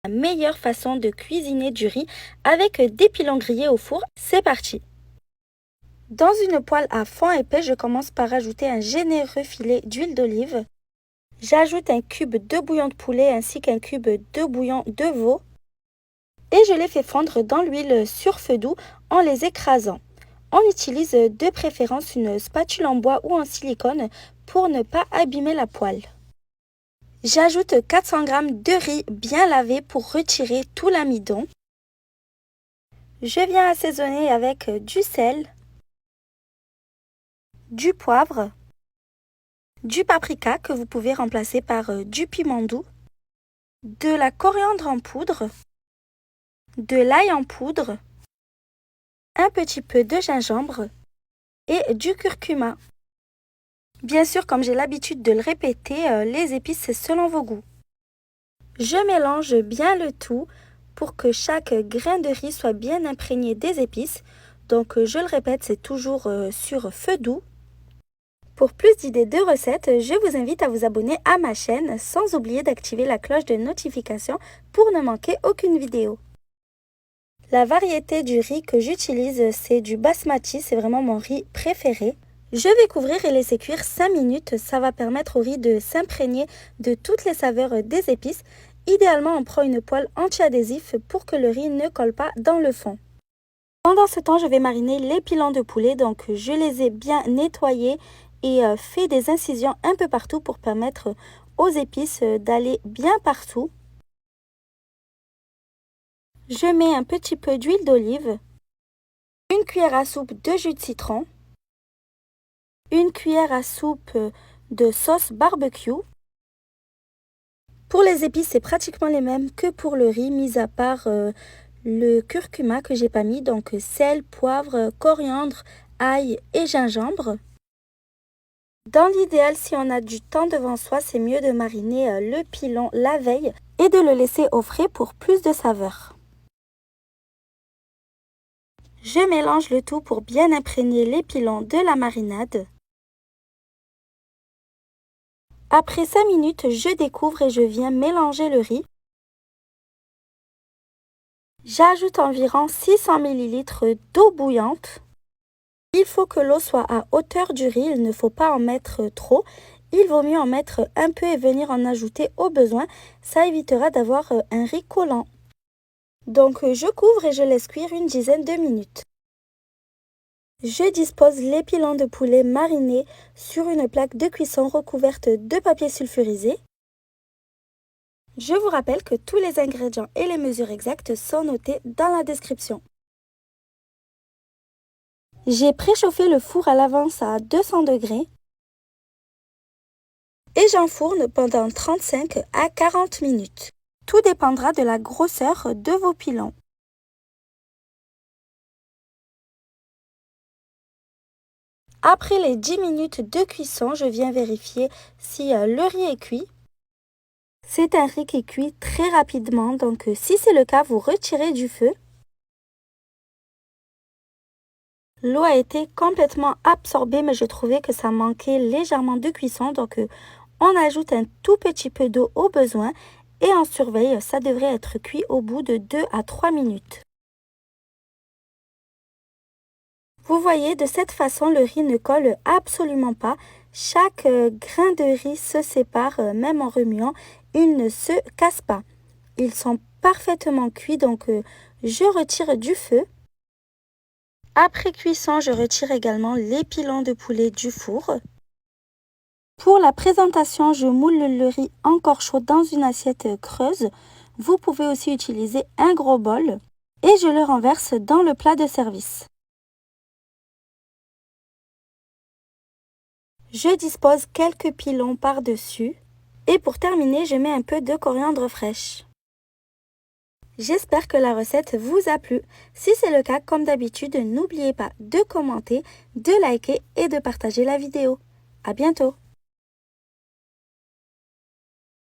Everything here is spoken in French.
La meilleure façon de cuisiner du riz avec des pilons grillés au four, c'est parti! Dans une poêle à fond épais, je commence par ajouter un généreux filet d'huile d'olive. J'ajoute un cube de bouillon de poulet ainsi qu'un cube de bouillon de veau et je les fais fondre dans l'huile sur feu doux en les écrasant. On utilise de préférence une spatule en bois ou en silicone pour ne pas abîmer la poêle. J'ajoute 400 g de riz bien lavé pour retirer tout l'amidon. Je viens assaisonner avec du sel, du poivre, du paprika que vous pouvez remplacer par du piment doux, de la coriandre en poudre, de l'ail en poudre, un petit peu de gingembre et du curcuma. Bien sûr, comme j'ai l'habitude de le répéter, les épices selon vos goûts. Je mélange bien le tout pour que chaque grain de riz soit bien imprégné des épices. Donc je le répète, c'est toujours sur feu doux. Pour plus d'idées de recettes, je vous invite à vous abonner à ma chaîne sans oublier d'activer la cloche de notification pour ne manquer aucune vidéo. La variété du riz que j'utilise, c'est du basmati, c'est vraiment mon riz préféré. Je vais couvrir et laisser cuire 5 minutes, ça va permettre au riz de s'imprégner de toutes les saveurs des épices. Idéalement, on prend une poêle anti-adhésif pour que le riz ne colle pas dans le fond. Pendant ce temps, je vais mariner les pilons de poulet, donc je les ai bien nettoyés et fait des incisions un peu partout pour permettre aux épices d'aller bien partout. Je mets un petit peu d'huile d'olive, une cuillère à soupe de jus de citron, une cuillère à soupe de sauce barbecue. Pour les épices, c'est pratiquement les mêmes que pour le riz, mis à part le curcuma que j'ai pas mis, donc sel, poivre, coriandre, ail et gingembre. Dans l'idéal, si on a du temps devant soi, c'est mieux de mariner le pilon la veille et de le laisser au frais pour plus de saveur. Je mélange le tout pour bien imprégner les pilons de la marinade. Après 5 minutes, je découvre et je viens mélanger le riz. J'ajoute environ 600 ml d'eau bouillante. Il faut que l'eau soit à hauteur du riz, il ne faut pas en mettre trop. Il vaut mieux en mettre un peu et venir en ajouter au besoin. Ça évitera d'avoir un riz collant. Donc je couvre et je laisse cuire une dizaine de minutes. Je dispose les pilons de poulet marinés sur une plaque de cuisson recouverte de papier sulfurisé. Je vous rappelle que tous les ingrédients et les mesures exactes sont notés dans la description. J'ai préchauffé le four à l'avance à 200 degrés et j'enfourne pendant 35 à 40 minutes. Tout dépendra de la grosseur de vos pilons. Après les 10 minutes de cuisson, je viens vérifier si le riz est cuit. C'est un riz qui cuit très rapidement, donc si c'est le cas, vous retirez du feu. L'eau a été complètement absorbée, mais je trouvais que ça manquait légèrement de cuisson, donc on ajoute un tout petit peu d'eau au besoin et on surveille, ça devrait être cuit au bout de 2 à 3 minutes. Vous voyez, de cette façon, le riz ne colle absolument pas. Chaque grain de riz se sépare, même en remuant, il ne se casse pas. Ils sont parfaitement cuits, donc je retire du feu. Après cuisson, je retire également les pilons de poulet du four. Pour la présentation, je moule le riz encore chaud dans une assiette creuse. Vous pouvez aussi utiliser un gros bol et je le renverse dans le plat de service. Je dispose quelques pilons par-dessus et pour terminer, je mets un peu de coriandre fraîche. J'espère que la recette vous a plu. Si c'est le cas, comme d'habitude, n'oubliez pas de commenter, de liker et de partager la vidéo. À bientôt!